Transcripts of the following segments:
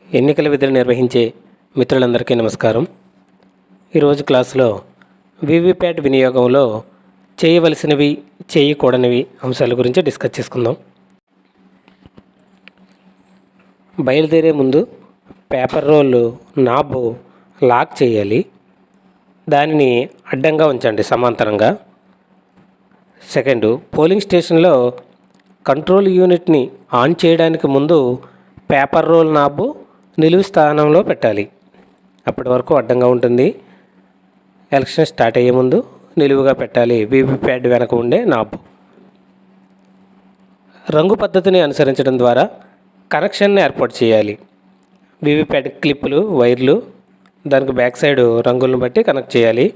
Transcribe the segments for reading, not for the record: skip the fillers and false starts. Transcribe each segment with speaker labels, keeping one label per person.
Speaker 1: ఎన్నికల విధులు నిర్వహించే మిత్రులందరికీ నమస్కారం. ఈరోజు క్లాసులో వీవీప్యాట్ వినియోగంలో చేయవలసినవి చేయకూడనివి అంశాల గురించి డిస్కస్ చేసుకుందాం. బయలుదేరే ముందు పేపర్ రోల్ నాబ్ లాక్ చేయాలి. దానిని అడ్డంగా ఉంచండి సమాంతరంగా. సెకండ్, పోలింగ్ స్టేషన్లో కంట్రోల్ యూనిట్ని ఆన్ చేయడానికి ముందు పేపర్ రోల్ నాబ్ నిలువు స్థానంలో పెట్టాలి. అప్పటి వరకు అడ్డంగా ఉంటుంది. ఎలక్షన్ స్టార్ట్ అయ్యే ముందు నిలువుగా పెట్టాలి వీవీప్యాట్ వెనక ఉండే నాబ్. రంగు పద్ధతిని అనుసరించడం ద్వారా కనెక్షన్ని ఏర్పాటు చేయాలి. వీవీప్యాట్ క్లిప్పులు, వైర్లు దానికి బ్యాక్ సైడ్ రంగులను బట్టి కనెక్ట్ చేయాలి.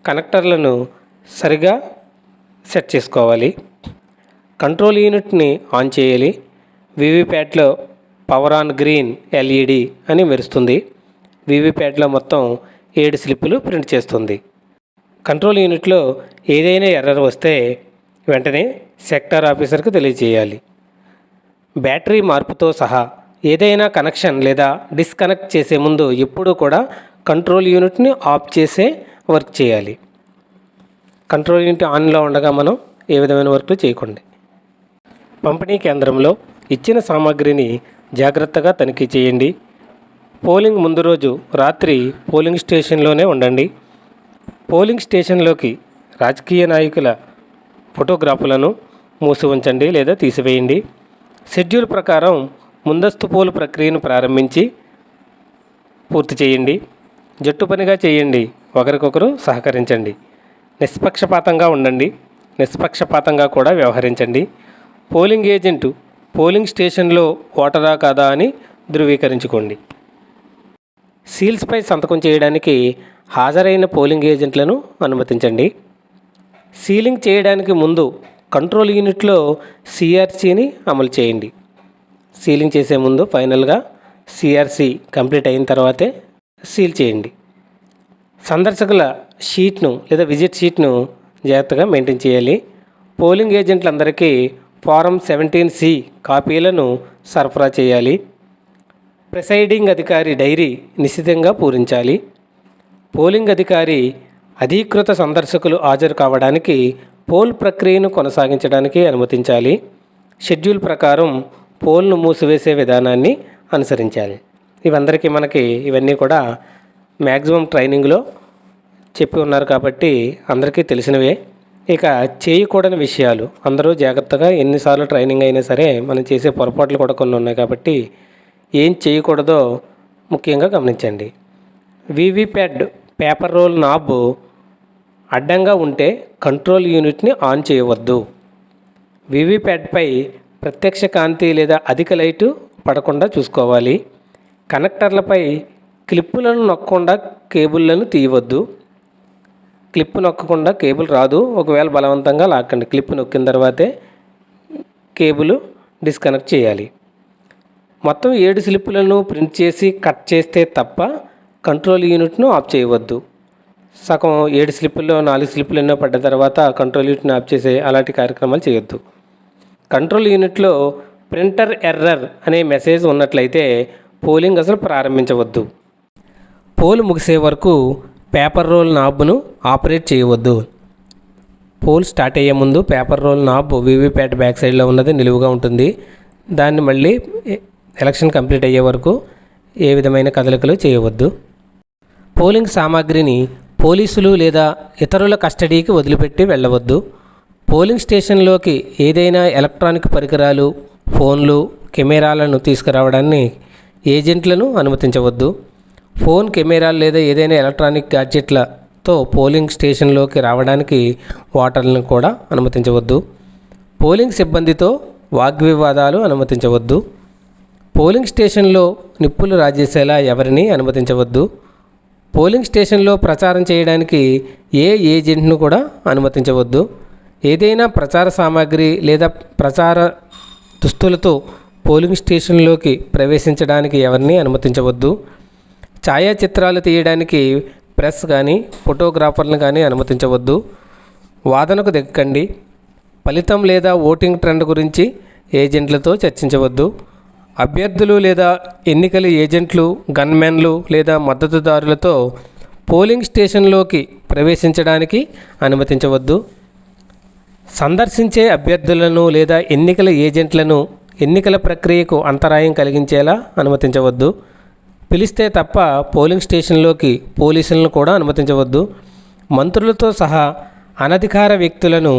Speaker 1: కనెక్టర్లను సరిగా సెట్ చేసుకోవాలి. కంట్రోల్ యూనిట్ని ఆన్ చేయాలి. వీవీప్యాట్లో పవర్ ఆన్ గ్రీన్ ఎల్ఈడి అని మెరుస్తుంది. వీవీప్యాట్లో మొత్తం 7 స్లిప్పులు ప్రింట్ చేస్తుంది. కంట్రోల్ యూనిట్లో ఏదైనా ఎర్రర్ వస్తే వెంటనే సెక్టార్ ఆఫీసర్కి తెలియజేయాలి. బ్యాటరీ మార్పుతో సహా ఏదైనా కనెక్షన్ లేదా డిస్కనెక్ట్ చేసే ముందు ఎప్పుడూ కూడా కంట్రోల్ యూనిట్ని ఆఫ్ చేసే వర్క్ చేయాలి. కంట్రోల్ యూనిట్ ఆన్లో ఉండగా మనం ఏ విధమైన వర్క్లు చేయకండి. పంపిణీ కేంద్రంలో ఇచ్చిన సామాగ్రిని జాగ్రత్తగా తనిఖీ చేయండి. పోలింగ్ ముందు రోజు రాత్రి పోలింగ్ స్టేషన్లోనే ఉండండి. పోలింగ్ స్టేషన్లోకి రాజకీయ నాయకుల ఫోటోగ్రాఫులను మూసి ఉంచండి లేదా తీసివేయండి. షెడ్యూల్ ప్రకారం ముందస్తు పోలు ప్రక్రియను ప్రారంభించి పూర్తి చేయండి. జట్టు పనిగా చేయండి. ఒకరికొకరు సహకరించండి. నిష్పక్షపాతంగా ఉండండి. నిష్పక్షపాతంగా కూడా వ్యవహరించండి. పోలింగ్ ఏజెంటు పోలింగ్ స్టేషన్లో ఓటరా కాదా అని ధృవీకరించుకోండి. సీల్స్పై సంతకం చేయడానికి హాజరైన పోలింగ్ ఏజెంట్లను అనుమతించండి. సీలింగ్ చేయడానికి ముందు కంట్రోల్ యూనిట్లో సిఆర్సీని అమలు చేయండి. సీలింగ్ చేసే ముందు ఫైనల్గా సిఆర్సీ కంప్లీట్ అయిన తర్వాతే సీల్ చేయండి. సందర్శకుల షీట్ను లేదా విజిట్ షీట్ను జాగ్రత్తగా మెయింటైన్ చేయాలి. పోలింగ్ ఏజెంట్లందరికీ ఫారం 17C కాపీలను సరఫరా చేయాలి. ప్రిసైడింగ్ అధికారి డైరీ నిశితంగా పూరించాలి. పోలింగ్ అధికారి అధీకృత సందర్శకులు హాజరు కావడానికి పోల్ ప్రక్రియను కొనసాగించడానికి అనుమతించాలి. షెడ్యూల్ ప్రకారం పోల్ను మూసివేసే విధానాన్ని అనుసరించాలి. ఇవన్నీ కూడా మ్యాక్సిమం ట్రైనింగ్లో చెప్పి ఉన్నారు కాబట్టి అందరికీ తెలిసినవే. ఇక చేయకూడని విషయాలు అందరూ జాగ్రత్తగా ఎన్నిసార్లు ట్రైనింగ్ అయినా సరే మనం చేసే పొరపాట్లు కూడా కొన్ని ఉన్నాయి కాబట్టి ఏం చేయకూడదో ముఖ్యంగా గమనించండి. వీవీప్యాట్ పేపర్ రోల్ నాబ్ అడ్డంగా ఉంటే కంట్రోల్ యూనిట్ని ఆన్ చేయవద్దు. వీవీప్యాట్పై ప్రత్యక్ష కాంతి లేదా అధిక లైటు పడకుండా చూసుకోవాలి. కనెక్టర్లపై క్లిప్పులను నొక్కకుండా కేబుల్లను తీయవద్దు. క్లిప్ నొక్కకుండా కేబుల్ రాదు. ఒకవేళ బలవంతంగా లాక్కండి. క్లిప్ నొక్కిన తర్వాతే కేబుల్ డిస్కనెక్ట్ చేయాలి. మొత్తం 7 స్లిప్పులను ప్రింట్ చేసి కట్ చేస్తే తప్ప కంట్రోల్ యూనిట్ను ఆఫ్ చేయవద్దు. సగం 7 స్లిప్పుల్లో 4 స్లిప్పులు ఎన్నో పడ్డ తర్వాత కంట్రోల్ యూనిట్ని ఆఫ్ చేసే అలాంటి కార్యక్రమాలు చేయొద్దు. కంట్రోల్ యూనిట్లో ప్రింటర్ ఎర్రర్ అనే మెసేజ్ ఉన్నట్లయితే పోలింగ్ అసలు ప్రారంభించవద్దు. పోల్ ముగిసే వరకు పేపర్ రోల్ నాబ్ను ఆపరేట్ చేయవద్దు. పోల్ స్టార్ట్ అయ్యే ముందు paper roll knob VVPAT back సైడ్లో ఉన్నది నిలువుగా ఉంటుంది. దాన్ని మళ్ళీ ఎలక్షన్ కంప్లీట్ అయ్యే వరకు ఏ విధమైన కదలికలు చేయవద్దు. పోలింగ్ సామాగ్రిని పోలీసులు లేదా ఇతరుల కస్టడీకి వదిలిపెట్టి వెళ్ళవద్దు. పోలింగ్ స్టేషన్లోకి ఏదైనా ఎలక్ట్రానిక్ పరికరాలు, ఫోన్లు, కెమెరాలను తీసుకురావడాన్ని ఏజెంట్లను అనుమతించవద్దు. ఫోన్, కెమెరాలు లేదా ఏదైనా ఎలక్ట్రానిక్ గ్యాడ్జెట్లతో పోలింగ్ స్టేషన్లోకి రావడానికి ఓటర్లను కూడా అనుమతించవద్దు. పోలింగ్ సిబ్బందితో వాగ్వివాదాలు అనుమతించవద్దు. పోలింగ్ స్టేషన్లో నిప్పులు రాజేసేలా ఎవరిని అనుమతించవద్దు. పోలింగ్ స్టేషన్లో ప్రచారం చేయడానికి ఏ ఏజెంట్ను కూడా అనుమతించవద్దు. ఏదైనా ప్రచార సామాగ్రి లేదా ప్రచార దుస్తులతో పోలింగ్ స్టేషన్లోకి ప్రవేశించడానికి ఎవరిని అనుమతించవద్దు. ఛాయాచిత్రాలు తీయడానికి ప్రెస్ కానీ ఫోటోగ్రాఫర్లను కానీ అనుమతించవద్దు. వాదనకు దిగకండి. ఫలితం లేదా ఓటింగ్ ట్రెండ్ గురించి ఏజెంట్లతో చర్చించవద్దు. అభ్యర్థులు లేదా ఎన్నికల ఏజెంట్లు, గన్మెన్లు లేదా మద్దతుదారులతో పోలింగ్ స్టేషన్లోకి ప్రవేశించడానికి అనుమతించవద్దు. సందర్శించే అభ్యర్థులను లేదా ఎన్నికల ఏజెంట్లను ఎన్నికల ప్రక్రియకు అంతరాయం కలిగించేలా అనుమతించవద్దు. పిలిస్తే తప్ప పోలింగ్ స్టేషన్లోకి పోలీసులను కూడా అనుమతించవద్దు. మంత్రులతో సహా అనధికార వ్యక్తులను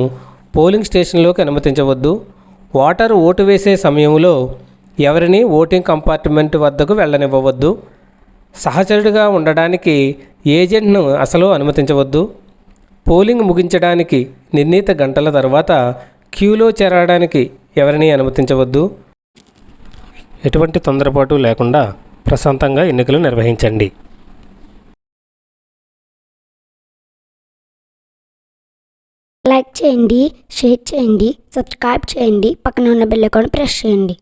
Speaker 1: పోలింగ్ స్టేషన్లోకి అనుమతించవద్దు. ఓటు వేసే సమయంలో ఎవరిని ఓటింగ్ కంపార్ట్మెంట్ వద్దకు వెళ్ళనివ్వవద్దు. సహచరుడిగా ఉండడానికి ఏజెంట్ను అసలు అనుమతించవద్దు. పోలింగ్ ముగించడానికి నిర్ణీత గంటల తర్వాత క్యూలో చేరడానికి ఎవరిని అనుమతించవద్దు. ఎటువంటి తొందరపాటు లేకుండా ప్రశాంతంగా ఎన్నికలు నిర్వహించండి.
Speaker 2: లైక్ చేయండి, షేర్ చేయండి, సబ్స్క్రైబ్ చేయండి, పక్కన ఉన్న బెల్ ఐకాన్ ప్రెస్ చేయండి.